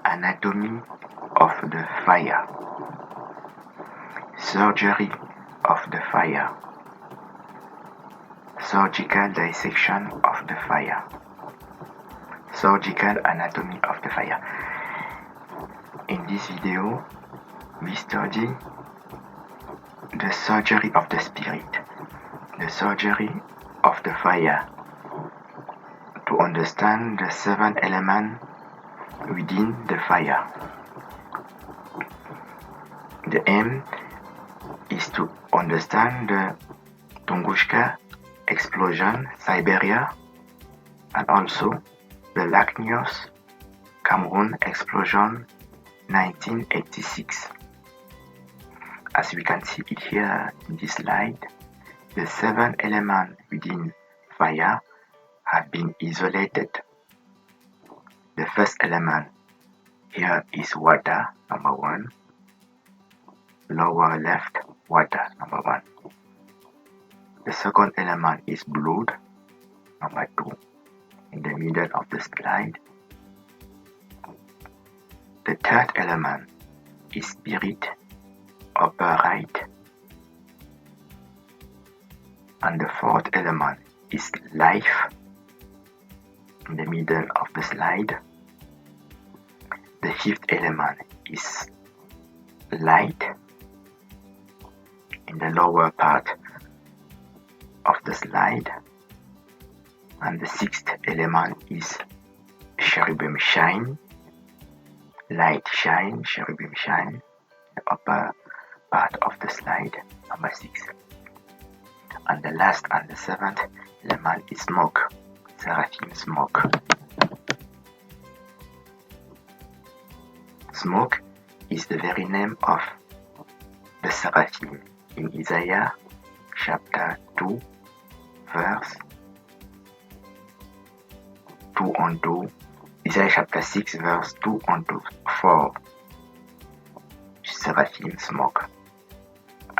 Anatomy of the fire. Surgery of the fire. Surgical dissection of the fire. Surgical anatomy of the fire. In this video, we study the surgery of the spirit, the surgery of the fire, to understand the 7 elements within the fire. The aim is to understand the Tunguska explosion, Sibérie, and also the Nyos, Cameroun explosion, 1986. As we can see it here in this slide, the 7 elements within fire have been isolated. The first element here is water, number 1. Lower left, water, number 1. The second element is blood, number 2, in the middle of the slide. The third element is spirit, upper right. And the fourth element is life, in the middle of the slide. The fifth element is light, in the lower part of the slide. And the sixth element is cherubim shine, light shine, cherubim shine, the upper part of the slide, number 6. And the last and the 7th element is smoke, seraphim smoke. Smoke is the very name of the seraphim in Isaiah chapter 2, verse 2 on 2, Isaiah chapter 6, verse 2 on 4. Seraphim smoke.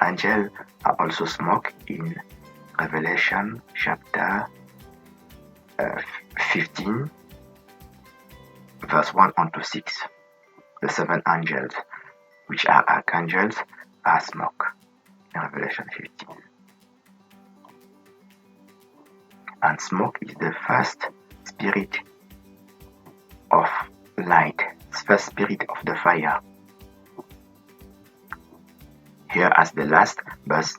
Angels are also smoke in Revelation chapter 15, verse 1 on to 6. The 7 angels, which are archangels, are smoke in Revelation 15. And smoke is the first spirit of light, first spirit of the fire. Here as the last, but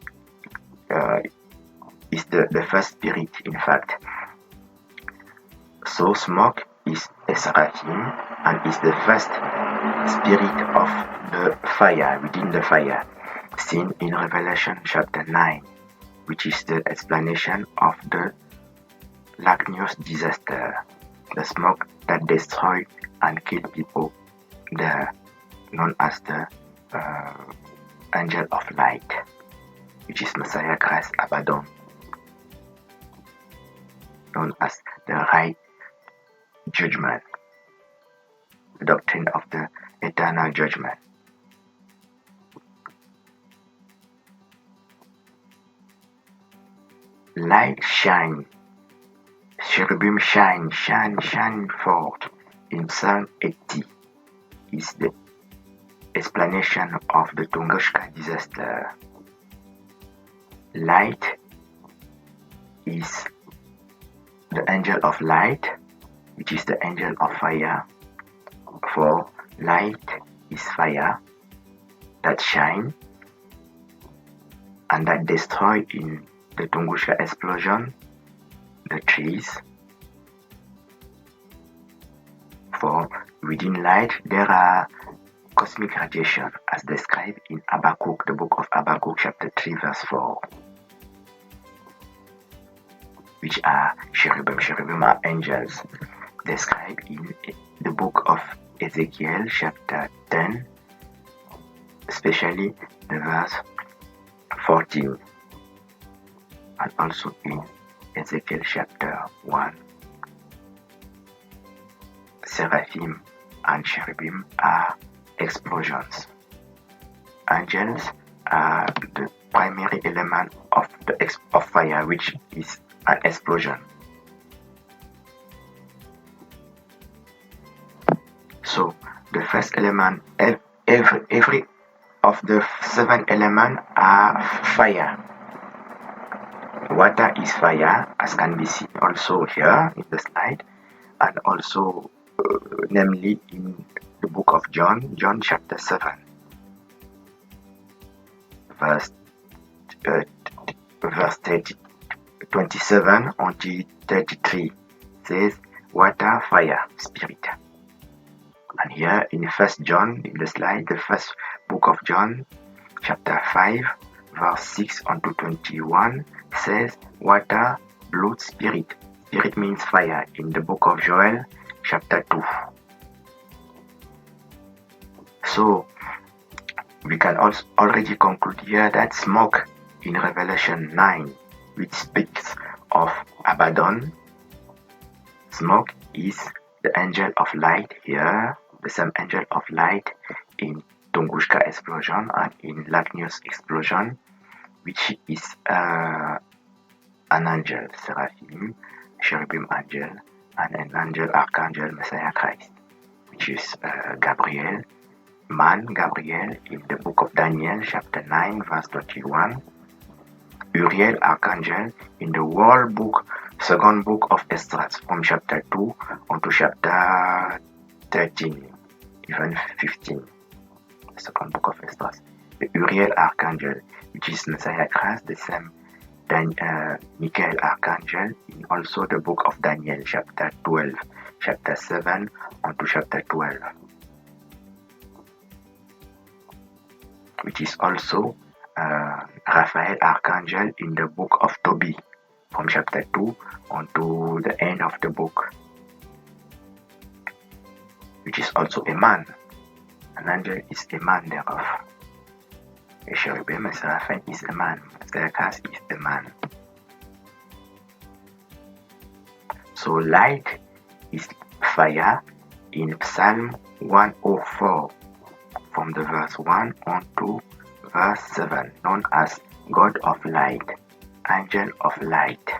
is the first spirit, in fact. So smoke is a seraphim and is the first spirit of the fire, within the fire, seen in Revelation chapter 9, which is the explanation of the Nyos disaster, the smoke that destroyed and killed people there, known as the angel of light, which is Messiah Christ Abaddon, known as the right judgment, the doctrine of the eternal judgment. Light shine, cherubim shine, shine forth in Psalm 80 is the explanation of the Tunguska disaster. Light is the angel of light, which is the angel of fire. For light is fire that shine and that destroy in the Tunguska explosion the trees. For within light there are cosmic radiation, as described in Habakkuk, the book of Habakkuk chapter 3 verse 4, which are cherubim. Cherubim are angels, described in the book of Ezekiel chapter 10, especially the verse 14, and also in Ezekiel chapter 1. Seraphim and cherubim are explosions. Angels are the primary element of fire, which is an explosion. So the first element, every of the 7 elements are fire. Water is fire, as can be seen also here in the slide, and also namely in the book of John, John chapter 7, verse 27 until 33 says water, fire, spirit. And here in 1 John, in the slide, the first book of John, chapter 5, verse 6 unto 21 says water, blood, spirit. Spirit means fire in the book of Joel, chapter 2. So we can also already conclude here that smoke in Revelation 9, which speaks of Abaddon, smoke is the angel of light here, the same angel of light in Tunguska explosion and in Nyos explosion, which is an angel, seraphim, cherubim angel, and an angel, archangel, Messiah Christ, which is Gabriel, man Gabriel in the book of Daniel, chapter 9, verse 21, Uriel, archangel in the whole book, second book of Esdras, from chapter 2 onto chapter 13, even 15, the second book of Esdras. The Uriel, archangel, which is Messiah Christ, the same Michael, archangel, in also the book of Daniel, chapter 12, chapter 7 onto chapter 12, which is also Raphael, archangel, in the book of Tobit, from chapter 2 onto the end of the book, which is also a man. An angel is a man thereof. A cherubim, a seraphim is a man. Messiah Christ is a man. So light is fire in Psalm 104, from the verse 1 on to verse 7, known as God of light, angel of light.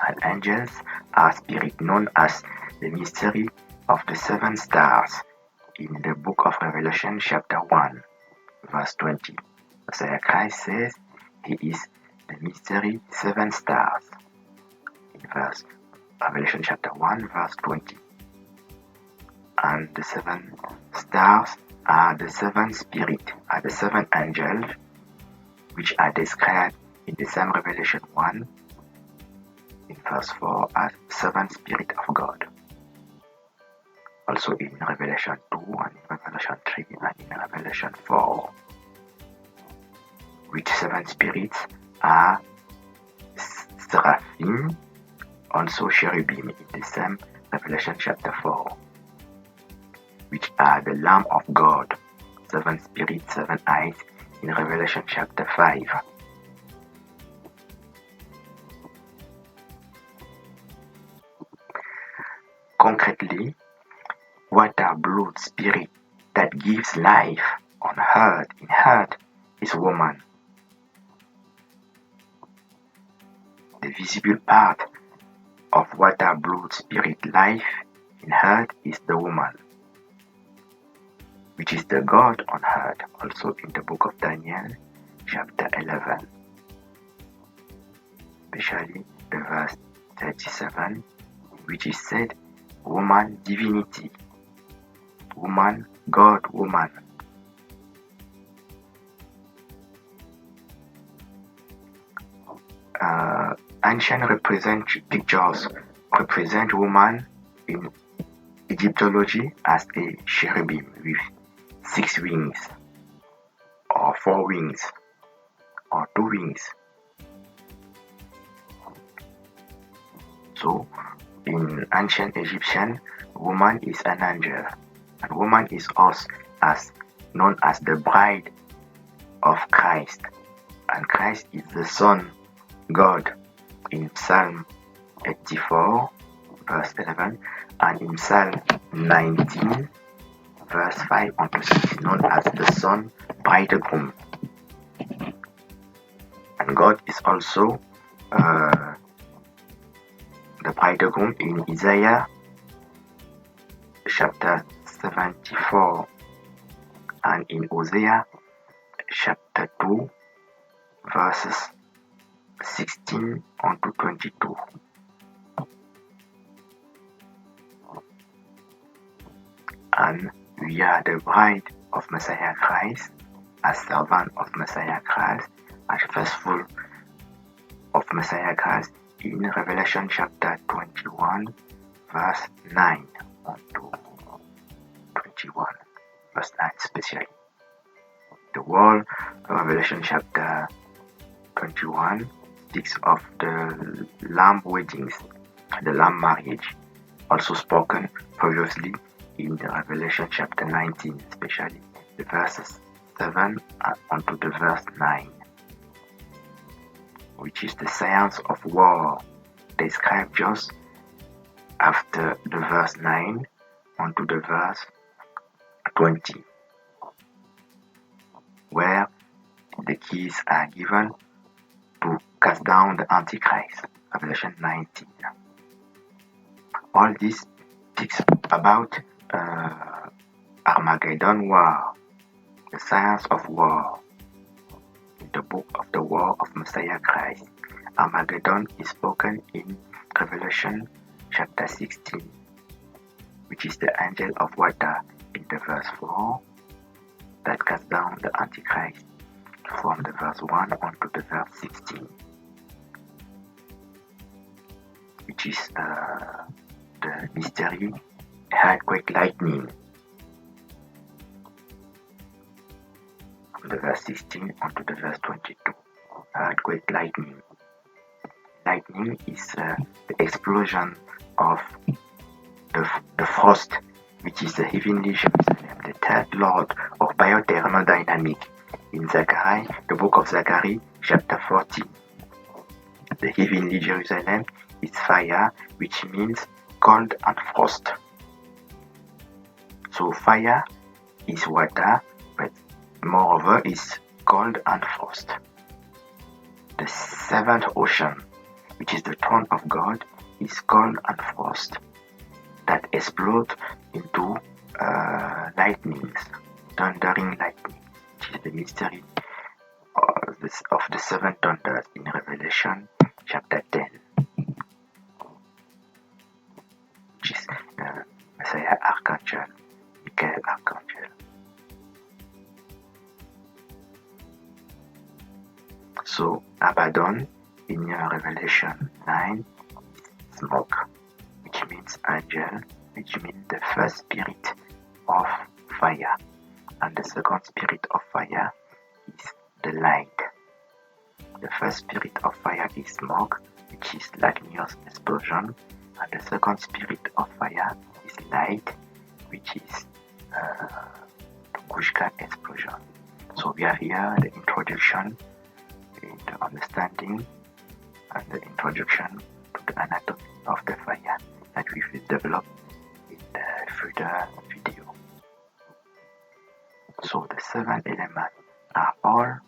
And angels are spirits known as the mystery of the 7 stars in the book of Revelation chapter 1, verse 20. Messiah Christ says he is the mystery 7 stars in verse Revelation chapter 1, verse 20. And the 7 stars are the 7 spirits, are the 7 angels, which are described in the same Revelation 1, in verse 4, as 7 spirits of God. Also in Revelation 2 and in Revelation 3 and in Revelation 4, which 7 spirits are seraphim, also cherubim in the same Revelation chapter 4, which are the Lamb of God, 7 spirits, 7 eyes in Revelation chapter 5. Concretely, water, blood, spirit that gives life on earth, in earth, is woman. The visible part of water, blood, spirit, life in earth is the woman, which is the God on earth, also in the book of Daniel, chapter 11, especially the verse 37, which is said, woman, divinity, woman, God, woman. Ancient pictures represent woman in Egyptology as a cherubim with 6 wings, or 4 wings, or 2 wings. So, in ancient Egyptian, woman is an angel, and woman is also known as the bride of Christ, and Christ is the Son, God, in Psalm 84, verse 11, and in Psalm 19, verse 5 unto 6, known as the Son, bridegroom. And God is also the bridegroom in Isaiah chapter 74 and in Hosea chapter 2 verses 16 on to 22. And we are the bride of Messiah Christ, as servant of Messiah Christ, as faithful of Messiah Christ in Revelation chapter 21 verse 9 on to 21 verse 9 especially. The whole Revelation chapter 21 speaks of the Lamb weddings, the Lamb marriage, also spoken previously in the Revelation chapter 19, especially the verses 7 onto the verse 9, which is the science of war described just after the verse 9 onto the verse 20, where the keys are given to cast down the Antichrist, Revelation 19. All this speaks about Armageddon war, the science of war, in the book of the war of Messiah Christ. Armageddon is spoken in Revelation chapter 16, which is the angel of water in the verse 4 that casts down the Antichrist from the verse 1 on to the verse 16, which is the mystery earthquake lightning from the verse 16 on to the verse 22. Earthquake lightning. Lightning is the explosion of the frost, which is the heavenly Jerusalem, the third Lord of biothermodynamic in Zechariah, the book of Zechariah, chapter 14. The heavenly Jerusalem is fire, which means cold and frost. So fire is water, but moreover is cold and frost. The seventh ocean, which is the throne of God, is cold and frost that explode into lightnings, thundering lightning, which is the mystery of the seven thunders in Revelation chapter 10, which is Messiah Archangel, Michael Archangel. So Abaddon in Revelation 9 is smoke, which means angel, which means the first spirit of fire, and the second spirit of fire is the light. The first spirit of fire is smoke, which is like Nyos explosion, and the second spirit of fire is light, which is Tunguska explosion. So we have here the introduction, the understanding, and the introduction to the anatomy of the fire that we will develop in the further video. So the seven elements are all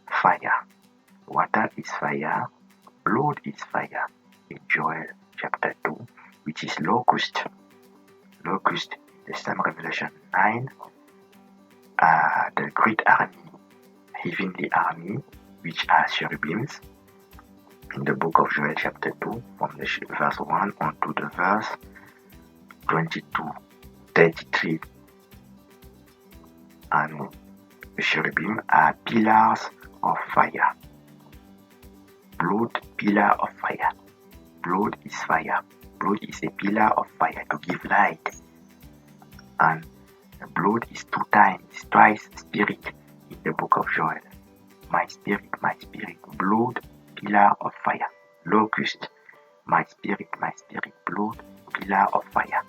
fire. Water is fire, blood is fire in Joel chapter 2, which is locust. Locust in the same Revelation 9, the great army, heavenly army, which are cherubims in the book of Joel chapter 2 from the verse 1 on to the verse 33. And the cherubim are pillars of fire. Blood, pillar of fire. Blood is fire. Blood is a pillar of fire to give light. And the blood is twice spirit in the book of Joel. My spirit, blood, pillar of fire. Locust, my spirit, blood, pillar of fire.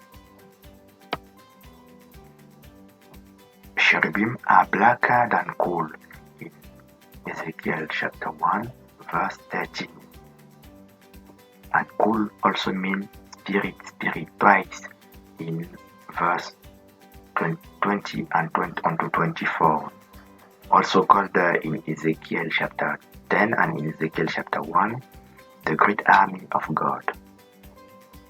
Cherubim are blacker than coal in Ezekiel chapter 1 verse 13. And coal also means spirit twice in verse 20 and 20 on to 24. Also called in Ezekiel chapter 10 and in Ezekiel chapter 1, the great army of God.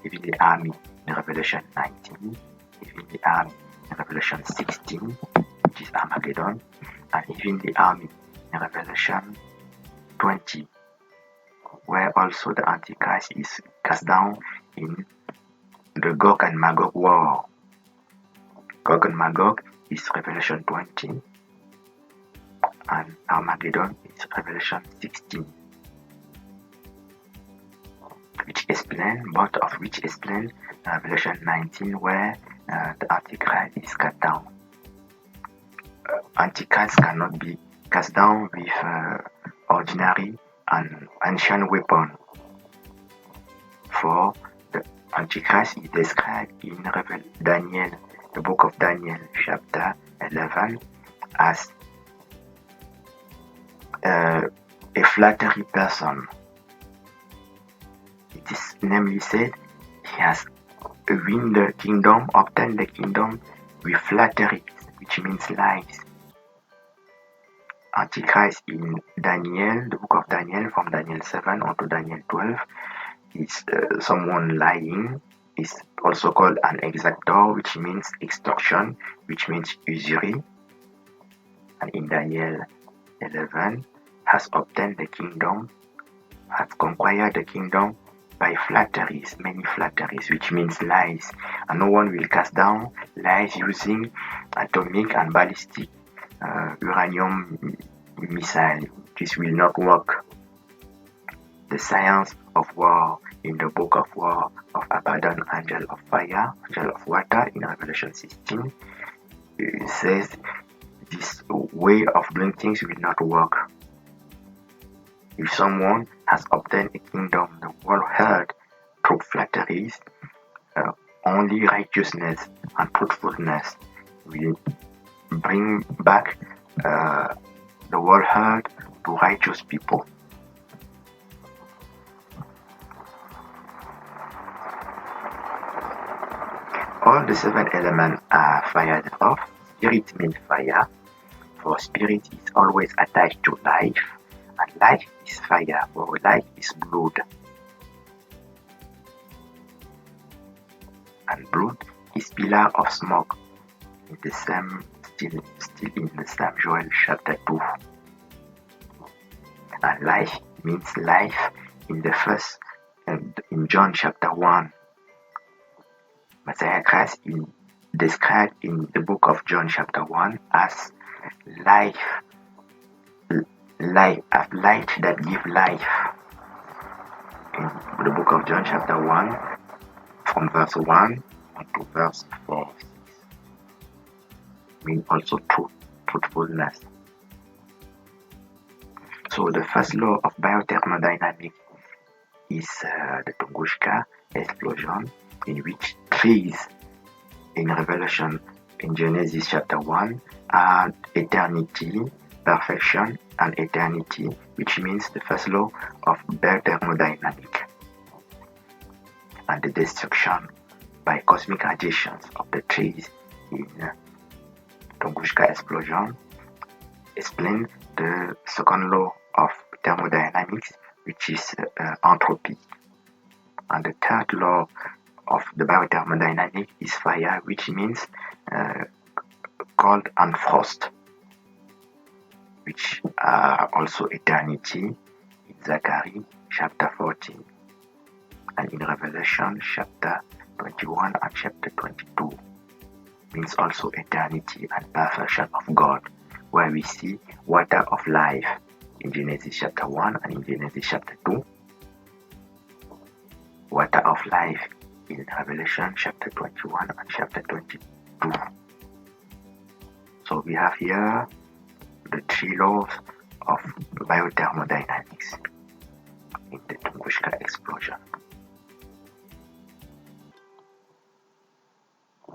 even the army in Revelation 19, even the army in Revelation 16, which is Armageddon, and even the army in Revelation 20, where also the Antichrist is cast down in the Gog and Magog war. Gog and Magog is Revelation 20, and Armageddon is Revelation 16, both of which explain Revelation 19, where the Antichrist is cast down. Antichrist cannot be cast down with ordinary and ancient weapon, for the Antichrist is described in Daniel, the book of Daniel, chapter 11, as a flattery person. It is namely said he has win the kingdom, obtained the kingdom with flattery, which means lies. Antichrist in Daniel, the book of Daniel, from Daniel 7 on to Daniel 12, is someone lying. Is also called an exactor, which means extortion, which means usury. And in Daniel 11, has obtained the kingdom, has conquered the kingdom by flatteries, many flatteries, which means lies. And no one will cast down lies using atomic and ballistic uranium missile. This will not work. The science of war in the book of war of Abaddon, angel of fire, angel of water in Revelation 16, it says this way of doing things will not work. If someone has obtained a kingdom, the world heard through flatteries, only righteousness and truthfulness will bring back the world heard to righteous people. All the 7 elements are fired off. Spirit means fire, for spirit is always attached to life, and life is fire, for life is blood. And blood is pillar of smoke. In the same, still in the same Joel chapter 2. And life means life in the first, in John chapter 1. Messiah Christ is described in the book of John chapter 1 as life that give life. In the book of John chapter 1, from verse 1 to verse 4, means also truthfulness. So the first law of biothermodynamics is the Tunguska explosion, in which trees in Revelation, in Genesis chapter 1, are eternity, perfection, and eternity, which means the first law of biothermodynamics. And the destruction by cosmic radiations of the trees in Tunguska explosion explain the second law of thermodynamics, which is entropy. And the third law of the biothermodynamics is fire, which means cold and frost, which are also eternity in Zachary chapter 14, and in Revelation chapter 21 and chapter 22, means also eternity and perfection of God, where we see water of life in Genesis chapter 1 and in Genesis chapter 2, water of life in Revelation chapter 21 and chapter 22. So we have here the 3 laws of biothermodynamics.